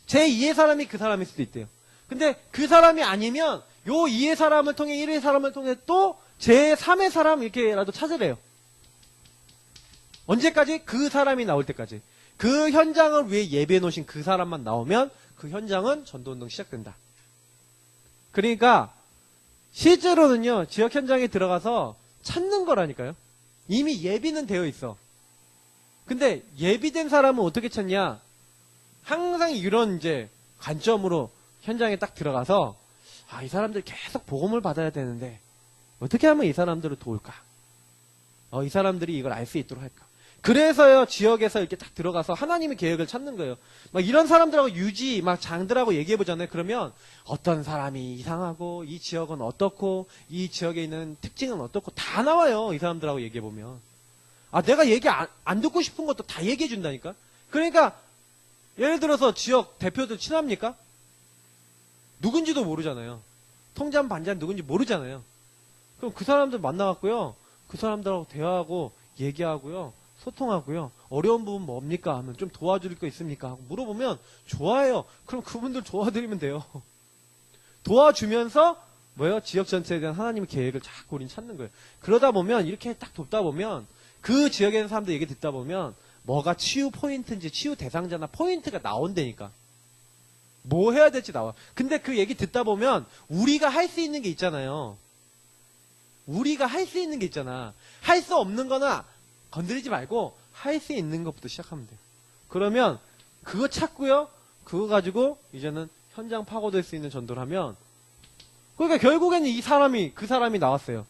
제2의 사람이 그 사람일 수도 있대요. 근데 그 사람이 아니면 요 2의 사람을 통해 1의 사람을 통해 또 제3의 사람 이렇게라도 찾으래요. 언제까지? 그 사람이 나올 때까지. 그 현장을 위해 예배해 놓으신 그 사람만 나오면 그 현장은 전도운동 시작된다. 그러니까 실제로는요. 지역 현장에 들어가서 찾는 거라니까요. 이미 예비는 되어 있어. 근데 예비된 사람은 어떻게 찾냐? 항상 이런 이제 관점으로 현장에 딱 들어가서 이 사람들 계속 복음을 받아야 되는데 어떻게 하면 이 사람들을 도울까? 이 사람들이 이걸 알 수 있도록 할까? 그래서요, 지역에서 이렇게 딱 들어가서 하나님의 계획을 찾는 거예요. 막 이런 사람들하고 막 장들하고 얘기해보잖아요. 그러면 어떤 사람이 이상하고, 이 지역은 어떻고, 이 지역에 있는 특징은 어떻고, 다 나와요. 이 사람들하고 얘기해보면. 내가 얘기 안 듣고 싶은 것도 다 얘기해준다니까? 그러니까, 예를 들어서 지역 대표들 친합니까? 누군지도 모르잖아요. 통장 반장 누군지 모르잖아요. 그럼 그 사람들 만나갖고요. 그 사람들하고 대화하고, 얘기하고요. 소통하고요. 어려운 부분 뭡니까? 하면 좀 도와줄 거 있습니까? 하고 물어보면 좋아해요. 그럼 그분들 도와드리면 돼요. 도와주면서 뭐예요? 지역 전체에 대한 하나님의 계획을 자꾸 우린 찾는 거예요. 그러다 보면 이렇게 딱 돕다 보면 그 지역에 있는 사람들 얘기 듣다 보면 뭐가 치유 포인트인지 치유 대상자나 포인트가 나온다니까. 뭐 해야 될지 나와. 근데 그 얘기 듣다 보면 우리가 할 수 있는 게 있잖아요. 우리가 할 수 있는 게 있잖아. 할 수 없는 거나 건드리지 말고 할 수 있는 것부터 시작하면 돼요. 그러면 그거 찾고요. 그거 가지고 이제는 현장 파고들 수 있는 전도를 하면 그러니까 결국에는 그 사람이 나왔어요.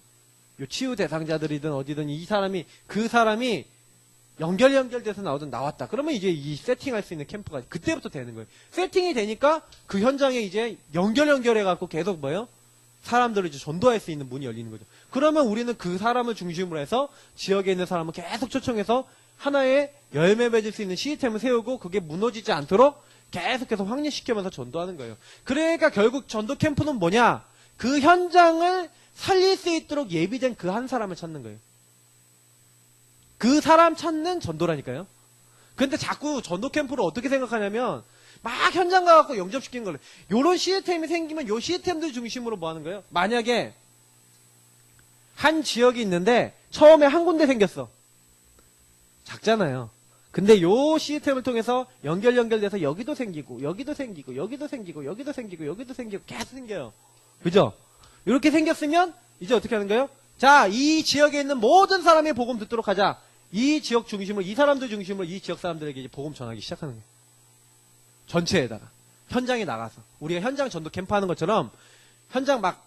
요 치유 대상자들이든 어디든 그 사람이 연결돼서 나오든 나왔다. 그러면 이제 이 세팅할 수 있는 캠프가 그때부터 되는 거예요. 세팅이 되니까 그 현장에 이제 연결해갖고 계속 뭐예요? 사람들을 이제 전도할 수 있는 문이 열리는 거죠. 그러면 우리는 그 사람을 중심으로 해서 지역에 있는 사람을 계속 초청해서 하나의 열매 맺을 수 있는 시스템을 세우고 그게 무너지지 않도록 계속해서 확립시키면서 전도하는 거예요. 그러니까 결국 전도 캠프는 뭐냐? 그 현장을 살릴 수 있도록 예비된 그 한 사람을 찾는 거예요. 그 사람 찾는 전도라니까요. 근데 자꾸 전도 캠프를 어떻게 생각하냐면 막 현장 가갖고 영접시키는 거래. 요런 시스템이 생기면 요 시스템들 중심으로 뭐 하는 거예요? 만약에 한 지역이 있는데 처음에 한 군데 생겼어. 작잖아요. 근데 요 시스템을 통해서 연결돼서 여기도 생기고 여기도 생기고 여기도 생기고 여기도 생기고 여기도 생기고 계속 생겨요. 그죠? 이렇게 생겼으면 이제 어떻게 하는 거예요? 자, 이 지역에 있는 모든 사람이 복음 듣도록 하자. 이 지역 중심으로, 이 사람들 중심으로 이 지역 사람들에게 이제 복음 전하기 시작하는 거예요. 전체에다가. 현장에 나가서. 우리가 현장 전도 캠프 하는 것처럼 현장 막,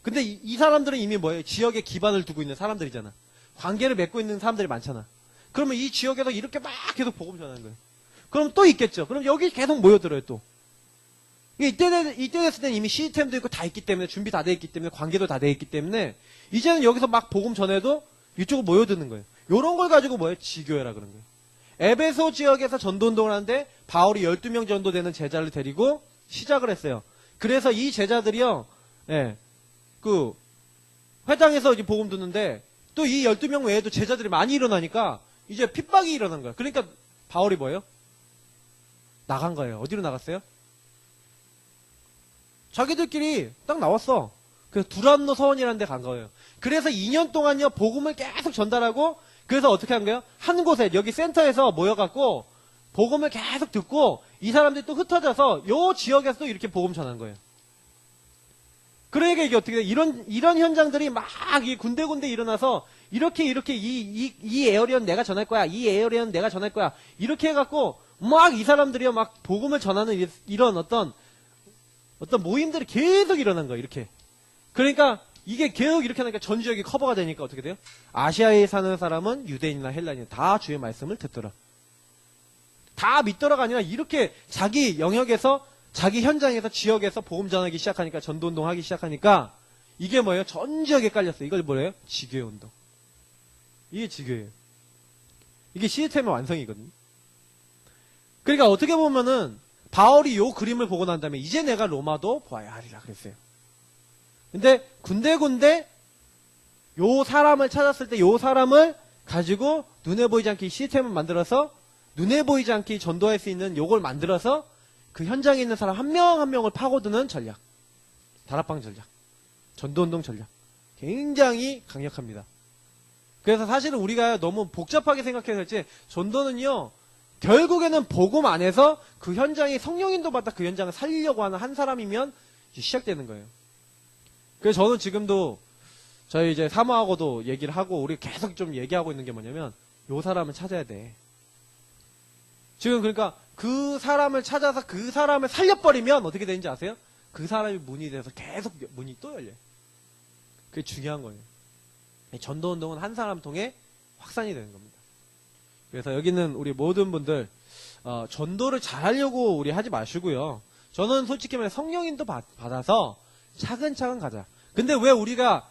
근데 이 사람들은 이미 뭐예요? 지역에 기반을 두고 있는 사람들이잖아. 관계를 맺고 있는 사람들이 많잖아. 그러면 이 지역에서 이렇게 막 계속 복음 전하는 거예요. 그럼 또 있겠죠. 그럼 여기 계속 모여들어요, 또. 이때 됐을 때는 이미 시스템도 있고 다 있기 때문에, 준비 다 돼 있기 때문에, 관계도 다 돼 있기 때문에, 이제는 여기서 막 복음 전해도 이쪽으로 모여드는 거예요. 요런 걸 가지고 뭐예요? 지교회라 그런 거예요. 에베소 지역에서 전도운동을 하는데, 바울이 12명 정도 되는 제자를 데리고 시작을 했어요. 그래서 이 제자들이요, 예, 회당에서 이제 복음 듣는데, 또 이 12명 외에도 제자들이 많이 일어나니까, 이제 핍박이 일어난 거예요. 그러니까 바울이 뭐예요? 나간 거예요. 어디로 나갔어요? 자기들끼리 딱 나왔어. 그래서 두란노 서원이라는 데 간 거예요. 그래서 2년 동안요, 복음을 계속 전달하고, 그래서 어떻게 한 거예요? 한 곳에, 여기 센터에서 모여갖고, 복음을 계속 듣고, 이 사람들이 또 흩어져서, 요 지역에서 또 이렇게 복음 전한 거예요. 그러니까 이게 어떻게 돼? 이런 현장들이 막, 이 군데군데 일어나서, 이렇게, 이 에어리언 내가 전할 거야. 이 에어리언 내가 전할 거야. 이렇게 해갖고, 막 이 사람들이요, 막 복음을 전하는 이런 어떤 모임들이 계속 일어난 거예요, 이렇게. 그러니까, 이게 계속 이렇게 하니까 전 지역이 커버가 되니까 어떻게 돼요? 아시아에 사는 사람은 유대인이나 헬라인이나 다 주의 말씀을 듣더라. 다 믿더라가 아니라 이렇게 자기 영역에서, 자기 현장에서, 지역에서 복음 전하기 시작하니까, 전도운동 하기 시작하니까, 이게 뭐예요? 전 지역에 깔렸어요. 이걸 뭐래요? 지교회 운동. 이게 지교회예요. 이게 시스템의 완성이거든요. 그러니까 어떻게 보면은 바울이 요 그림을 보고 난 다음에 이제 내가 로마도 보아야 하리라 그랬어요. 근데 군데군데 요 사람을 찾았을 때 요 사람을 가지고 눈에 보이지 않게 시스템을 만들어서 눈에 보이지 않게 전도할 수 있는 요걸 만들어서 그 현장에 있는 사람 한 명 한 명을 파고드는 전략. 다락방 전략. 전도운동 전략. 굉장히 강력합니다. 그래서 사실은 우리가 너무 복잡하게 생각해서 그렇지 전도는요. 결국에는 복음 안에서 그 현장이 성령인도 받다 그 현장을 살리려고 하는 한 사람이면 시작되는 거예요. 그래서 저는 지금도 저희 이제 사모하고도 얘기를 하고 우리 계속 좀 얘기하고 있는 게 뭐냐면 요 사람을 찾아야 돼. 지금 그러니까 그 사람을 찾아서 그 사람을 살려버리면 어떻게 되는지 아세요? 그 사람이 문이 돼서 계속 문이 또 열려요. 그게 중요한 거예요. 전도운동은 한 사람 통해 확산이 되는 겁니다. 그래서 여기 있는 우리 모든 분들 전도를 잘하려고 우리 하지 마시고요. 저는 솔직히 말해 성령인도 받아서 차근차근 가자. 근데 왜 우리가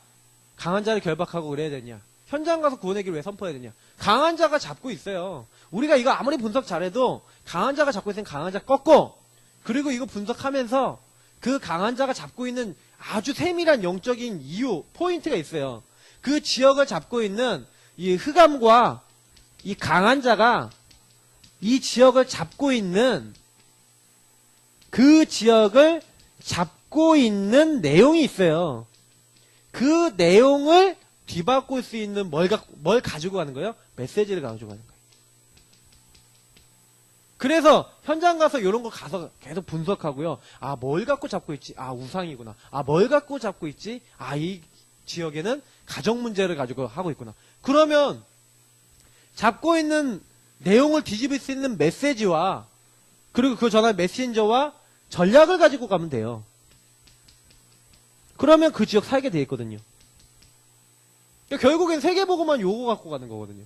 강한 자를 결박하고 그래야 되냐? 현장 가서 구원의 길을 왜 선포해야 되냐? 강한 자가 잡고 있어요. 우리가 이거 아무리 분석 잘해도 강한 자가 잡고 있으면 강한 자 꺾고 그리고 이거 분석하면서 그 강한 자가 잡고 있는 아주 세밀한 영적인 이유, 포인트가 있어요. 그 지역을 잡고 있는 이 흑암과 이 강한 자가 이 지역을 잡고 있는 그 지역을 잡고 있는 내용이 있어요. 그 내용을 뒤바꿀 수 있는 뭘 가지고 가는 거예요? 메시지를 가지고 가는 거예요. 그래서 현장 가서 이런 거 가서 계속 분석하고요. 아, 뭘 갖고 잡고 있지? 아, 우상이구나. 아, 뭘 갖고 잡고 있지? 아, 이 지역에는 가정 문제를 가지고 하고 있구나. 그러면 잡고 있는 내용을 뒤집을 수 있는 메시지와 그리고 그 전화 메신저와 전략을 가지고 가면 돼요. 그러면 그 지역 살게 돼 있거든요. 그러니까 결국엔 세계보고만 요거 갖고 가는 거거든요.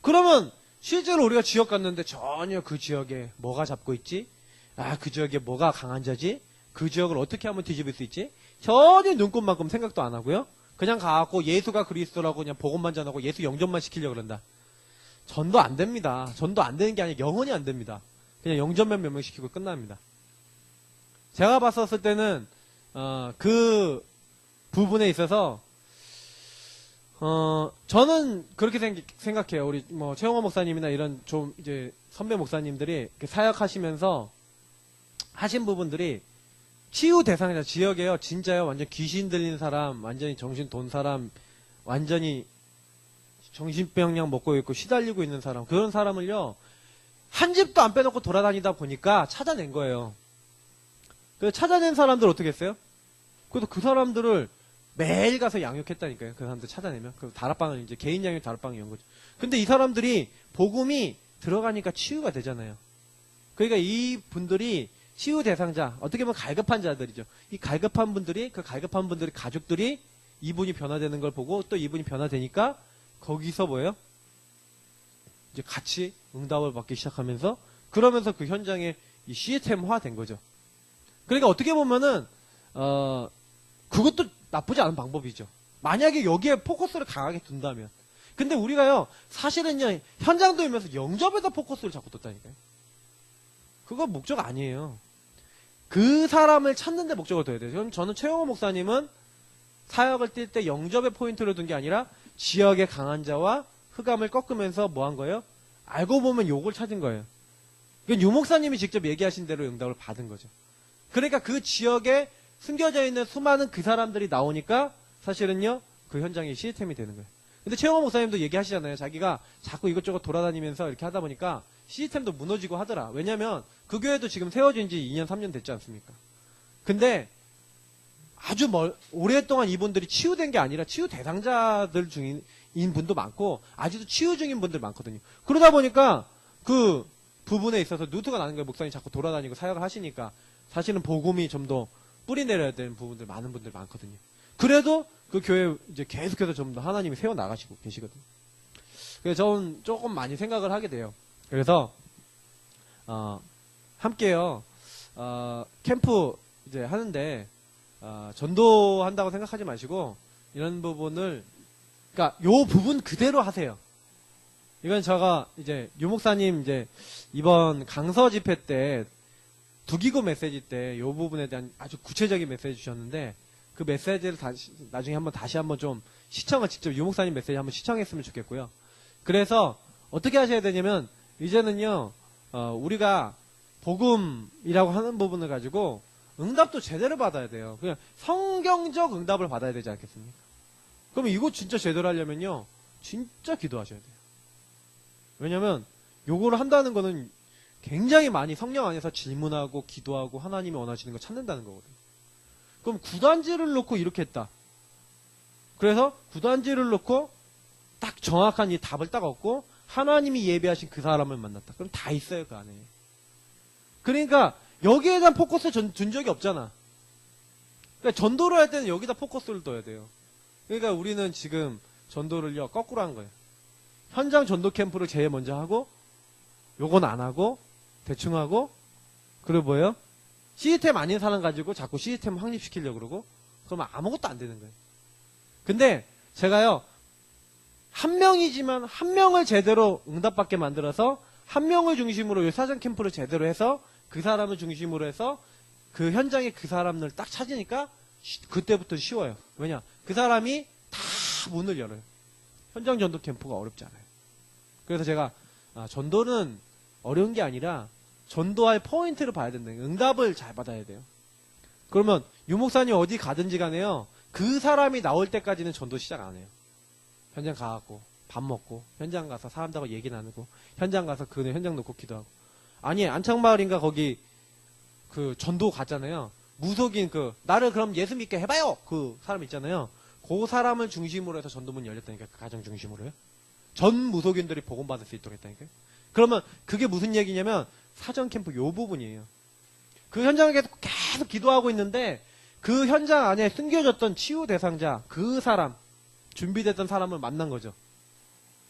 그러면 실제로 우리가 지역 갔는데 전혀 그 지역에 뭐가 잡고 있지? 아, 그 지역에 뭐가 강한 자지? 그 지역을 어떻게 하면 뒤집을 수 있지? 전혀 눈꼽만큼 생각도 안 하고요. 그냥 가갖고 예수가 그리스도라고 그냥 복음만 전하고 예수 영접만 시키려고 그런다. 전도 안 됩니다. 전도 안 되는 게 아니라 영원히 안 됩니다. 그냥 영접만 몇 명 시키고 끝납니다. 제가 봤었을 때는 그 부분에 있어서 저는 그렇게 생각해요. 우리 뭐 최영호 목사님이나 이런 좀 이제 선배 목사님들이 이렇게 사역하시면서 하신 부분들이 치유 대상자 지역에요. 진짜요. 완전 귀신 들린 사람, 완전히 정신 돈 사람, 완전히 정신병약 먹고 있고 시달리고 있는 사람, 그런 사람을요. 한 집도 안 빼놓고 돌아다니다 보니까 찾아낸 거예요. 그 찾아낸 사람들 어떻게 했어요? 그래도 그 사람들을 매일 가서 양육했다니까요. 그 사람들 찾아내면. 그 다락방을 이제 개인 양육 다락방을 연 거죠. 근데 이 사람들이 복음이 들어가니까 치유가 되잖아요. 그러니까 이 분들이 치유 대상자, 어떻게 보면 갈급한 자들이죠. 이 갈급한 분들이, 그 갈급한 분들의 가족들이 이분이 변화되는 걸 보고 또 이분이 변화되니까 거기서 뭐예요? 이제 같이 응답을 받기 시작하면서 그러면서 그 현장에 이 시스템화 된 거죠. 그러니까 어떻게 보면은, 그것도 나쁘지 않은 방법이죠. 만약에 여기에 포커스를 강하게 둔다면. 근데 우리가요, 사실은요, 현장 돌면서 영접에다 포커스를 자꾸 뒀다니까요. 그거 목적 아니에요. 그 사람을 찾는 데 목적을 둬야 돼요. 그럼 저는 최영호 목사님은 사역을 뛸 때 영접에 포인트를 둔 게 아니라 지역의 강한 자와 흑암을 꺾으면서 뭐 한 거예요? 알고 보면 욕을 찾은 거예요. 그건 유 목사님이 직접 얘기하신 대로 응답을 받은 거죠. 그러니까 그 지역에 숨겨져 있는 수많은 그 사람들이 나오니까 사실은요, 그 현장이 시스템이 되는 거예요. 근데 최영호 목사님도 얘기하시잖아요. 자기가 자꾸 이것저것 돌아다니면서 이렇게 하다 보니까 시스템도 무너지고 하더라. 왜냐면 그 교회도 지금 세워진 지 2년, 3년 됐지 않습니까? 근데 아주 오랫동안 이분들이 치유된 게 아니라 치유 대상자들 중인 분도 많고 아직도 치유 중인 분들 많거든요. 그러다 보니까 그 부분에 있어서 누트가 나는 거예요. 목사님 자꾸 돌아다니고 사역을 하시니까 사실은 복음이 좀 더 뿌리 내려야 되는 부분들 많은 분들 많거든요. 그래도 그 교회 이제 계속해서 좀 더 하나님이 세워 나가시고 계시거든요. 그래서 저는 조금 많이 생각을 하게 돼요. 그래서 함께요 캠프 이제 하는데 전도한다고 생각하지 마시고 이런 부분을 그러니까 요 부분 그대로 하세요. 이건 제가 이제 유 목사님 이제 이번 강서 집회 때 두기고 메시지 때 요 부분에 대한 아주 구체적인 메시지 주셨는데 그 메시지를 나중에 다시 한번 좀 시청을 직접 유 목사님 메시지 한번 시청했으면 좋겠고요. 그래서 어떻게 하셔야 되냐면 이제는요 우리가 복음이라고 하는 부분을 가지고 응답도 제대로 받아야 돼요. 그냥 성경적 응답을 받아야 되지 않겠습니까? 그러면 이거 진짜 제대로 하려면요 진짜 기도하셔야 돼요. 왜냐면 요거를 한다는 거는 굉장히 많이 성령 안에서 질문하고 기도하고 하나님이 원하시는 거 찾는다는 거거든요. 그럼 구단지를 놓고 이렇게 했다. 그래서 구단지를 놓고 딱 정확한 이 답을 딱 얻고 하나님이 예배하신 그 사람을 만났다. 그럼 다 있어요 그 안에. 그러니까 여기에 대한 포커스 준 적이 없잖아. 그러니까 전도를 할 때는 여기다 포커스를 둬야 돼요. 그러니까 우리는 지금 전도를요 거꾸로 한 거예요. 현장 전도 캠프를 제일 먼저 하고 요건 안 하고 대충 하고 그리고 뭐예요? 시스템 아닌 사람 가지고 자꾸 시스템 확립시키려고 그러고 그러면 아무것도 안 되는 거예요. 근데 제가요 한 명이지만 한 명을 제대로 응답받게 만들어서 한 명을 중심으로 사전 캠프를 제대로 해서 그 사람을 중심으로 해서 그 현장에 그 사람을 딱 찾으니까 그때부터 쉬워요. 왜냐? 그 사람이 다 문을 열어요. 현장 전도 캠프가 어렵지 않아요. 그래서 제가 전도는 어려운 게 아니라 전도할 포인트를 봐야 된다. 응답을 잘 받아야 돼요. 그러면 유 목사님 어디 가든지 간에요. 그 사람이 나올 때까지는 전도 시작 안 해요. 현장 가갖고 밥 먹고 현장 가서 사람들하고 얘기 나누고 현장 가서 그네 현장 놓고 기도하고 아니 안창마을인가 거기 그 전도 갔잖아요. 무속인 나를 그럼 예수 믿게 해봐요 그 사람 있잖아요. 그 사람을 중심으로 해서 전도문 열렸다니까. 그 가정 중심으로요. 전 무속인들이 복음 받을 수 있도록 했다니까요. 그러면 그게 무슨 얘기냐면 사전 캠프 요 부분이에요. 그 현장을 계속 기도하고 있는데 그 현장 안에 숨겨졌던 치유 대상자 그 사람 준비됐던 사람을 만난 거죠.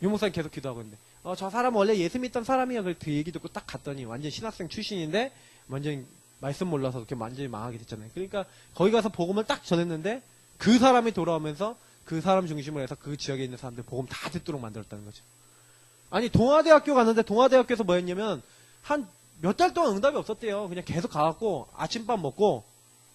유 목사님 계속 기도하고 있는데 저 사람 원래 예수 믿던 사람이야. 그래서 그 얘기 듣고 딱 갔더니 완전 신학생 출신인데 완전 말씀 몰라서 이렇게 완전히 망하게 됐잖아요. 그러니까 거기 가서 복음을 딱 전했는데 그 사람이 돌아오면서 그 사람 중심으로 해서 그 지역에 있는 사람들 복음 다 듣도록 만들었다는 거죠. 아니 동아대학교 갔는데 동아대학교에서 뭐 했냐면 한 몇 달 동안 응답이 없었대요. 그냥 계속 가갖고 아침밥 먹고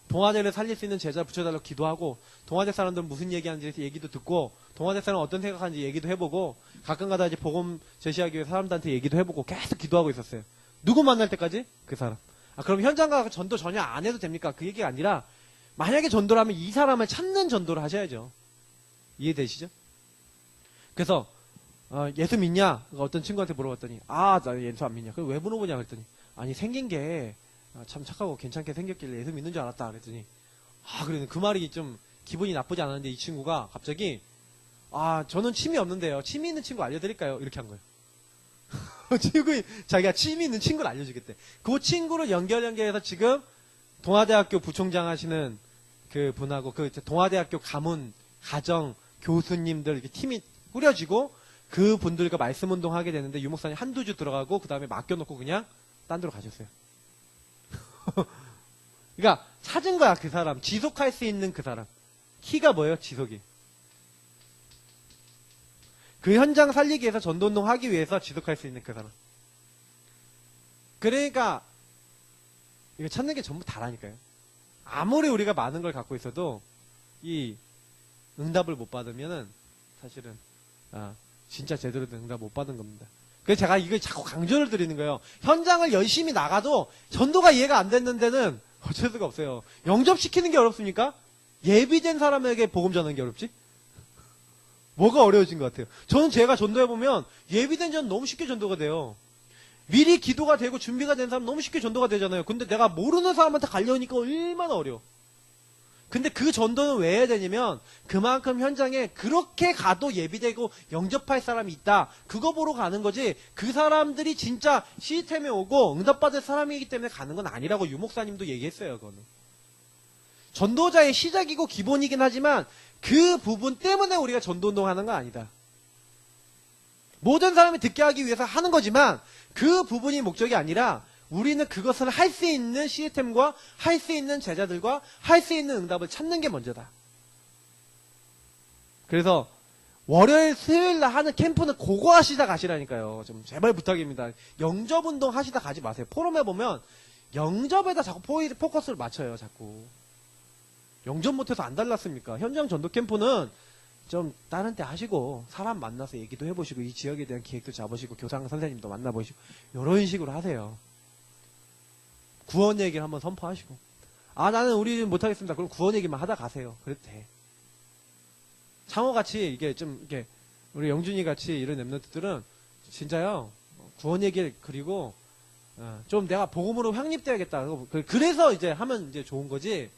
동아대를 살릴 수 있는 제자 붙여달라고 기도하고, 동아대 사람들은 무슨 얘기하는지 얘기도 듣고, 동아대 사람은 어떤 생각하는지 얘기도 해보고, 가끔가다 이제 복음 제시하기 위해 사람들한테 얘기도 해보고 계속 기도하고 있었어요. 누구 만날 때까지? 그 사람. 그럼 현장 가서 전도 전혀 안 해도 됩니까? 그 얘기가 아니라, 만약에 전도를 하면 이 사람을 찾는 전도를 하셔야죠. 이해되시죠? 그래서 예수 믿냐? 어떤 친구한테 물어봤더니 나 예수 안 믿냐? 그럼 왜 물어보냐 그랬더니 아니 생긴 게 참 착하고 괜찮게 생겼길래 예수 믿는 줄 알았다 그랬더니 그래 그 말이 좀 기분이 나쁘지 않았는데 이 친구가 갑자기 저는 취미 없는데요. 취미 있는 친구 알려드릴까요? 이렇게 한 거예요. 자기가 취미 있는 친구를 알려주겠대. 그 친구를 연결해서 지금 동아대학교 부총장 하시는 그 분하고 그 동아대학교 가문 가정 교수님들 이렇게 팀이 꾸려지고 그 분들과 말씀 운동하게 되는데 유목사님 한두 주 들어가고 그 다음에 맡겨놓고 그냥 딴 데로 가셨어요. 그러니까 찾은 거야 그 사람. 지속할 수 있는 그 사람. 키가 뭐예요? 지속이. 그 현장 살리기 위해서 전도운동 하기 위해서 지속할 수 있는 그 사람. 그러니까 이거 찾는 게 전부 다라니까요. 아무리 우리가 많은 걸 갖고 있어도 이 응답을 못 받으면은 사실은 진짜 제대로 된 응답 못 받은 겁니다. 그래서 제가 이걸 자꾸 강조를 드리는 거예요. 현장을 열심히 나가도 전도가 이해가 안 됐는 데는 어쩔 수가 없어요. 영접시키는 게 어렵습니까? 예비된 사람에게 복음 전하는 게 어렵지? 뭐가 어려워진 것 같아요. 저는 제가 전도해보면 예비된 자는 너무 쉽게 전도가 돼요. 미리 기도가 되고 준비가 된 사람 너무 쉽게 전도가 되잖아요. 근데 내가 모르는 사람한테 가려니까 얼마나 어려워. 근데 그 전도는 왜 해야 되냐면 그만큼 현장에 그렇게 가도 예비되고 영접할 사람이 있다. 그거 보러 가는 거지. 그 사람들이 진짜 시스템에 오고 응답받을 사람이기 때문에 가는 건 아니라고 유목사님도 얘기했어요. 그거는. 전도자의 시작이고 기본이긴 하지만 그 부분 때문에 우리가 전도운동 하는 건 아니다. 모든 사람이 듣게 하기 위해서 하는 거지만 그 부분이 목적이 아니라 우리는 그것을 할 수 있는 시스템과 할 수 있는 제자들과 할 수 있는 응답을 찾는 게 먼저다. 그래서 월요일 수요일 날 하는 캠프는 그거 하시다 가시라니까요. 좀 제발 부탁입니다. 영접운동 하시다 가지 마세요. 포럼에 보면 영접에다 자꾸 포커스를 맞춰요. 자꾸. 영접 못해서 안 달랐습니까? 현장 전도 캠프는 좀 다른 데 하시고 사람 만나서 얘기도 해보시고 이 지역에 대한 기획도 잡으시고 교장 선생님도 만나보시고 이런 식으로 하세요. 구원 얘기를 한번 선포하시고 나는 우리 못하겠습니다. 그럼 구원 얘기만 하다 가세요. 그래도 돼. 창호같이 이게 좀 이게 우리 영준이 같이 이런 랩런트들은 진짜요 구원 얘기를 그리고 좀 내가 복음으로 확립돼야겠다. 그래서 이제 하면 이제 좋은 거지.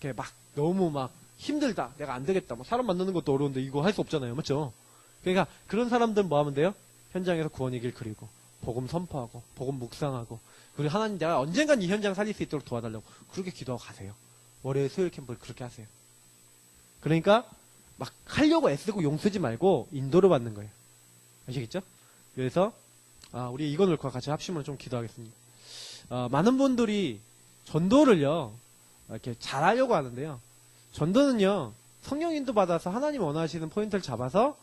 이렇게 막 너무 막 힘들다. 내가 안 되겠다. 사람 만나는 것도 어려운데 이거 할 수 없잖아요. 맞죠? 그러니까 그런 사람들은 뭐 하면 돼요? 현장에서 구원 얘기를 그리고 복음 선포하고 복음 묵상하고 그리고 하나님 내가 언젠간 이 현장 살릴 수 있도록 도와달라고 그렇게 기도하고 가세요. 월요일 수요일 캠프를 그렇게 하세요. 그러니까 막 하려고 애쓰고 용 쓰지 말고 인도를 받는 거예요. 아시겠죠? 그래서 우리 이건울과 같이 합심으로 좀 기도하겠습니다. 많은 분들이 전도를요 이렇게 잘하려고 하는데요. 전도는요 성령 인도 받아서 하나님 원하시는 포인트를 잡아서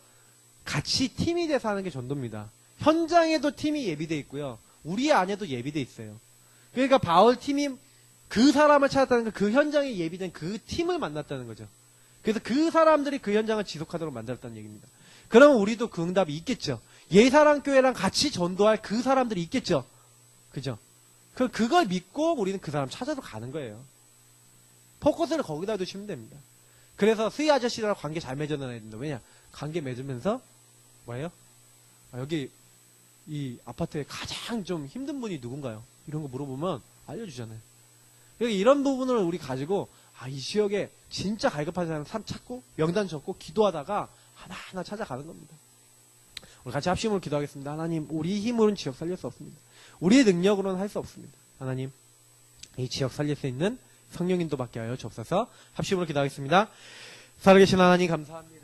같이 팀이 돼서 하는 게 전도입니다. 현장에도 팀이 예비돼 있고요. 우리 안에도 예비돼 있어요. 그러니까 바울 팀이 그 사람을 찾았다는 건 그 현장에 예비된 그 팀을 만났다는 거죠. 그래서 그 사람들이 그 현장을 지속하도록 만들었다는 얘기입니다. 그러면 우리도 그 응답이 있겠죠. 예사랑교회랑 같이 전도할 그 사람들이 있겠죠. 그죠? 그걸 믿고 우리는 그 사람 찾아서 가는 거예요. 포커스를 거기다 두시면 됩니다. 그래서 스이 아저씨랑 관계 잘 맺어놔야 된다. 왜냐? 관계 맺으면서 뭐예요? 여기 이 아파트에 가장 좀 힘든 분이 누군가요? 이런 거 물어보면 알려주잖아요. 그러니까 이런 부분을 우리 가지고 이 지역에 진짜 갈급한 사람 찾고 명단 적고 기도하다가 하나하나 찾아가는 겁니다. 우리 같이 합심으로 기도하겠습니다. 하나님, 우리 힘으로는 지역 살릴 수 없습니다. 우리의 능력으로는 할 수 없습니다. 하나님, 이 지역 살릴 수 있는 성령 인도받게 하여 주옵소서. 합심으로 기도하겠습니다. 살아계신 하나님 감사합니다.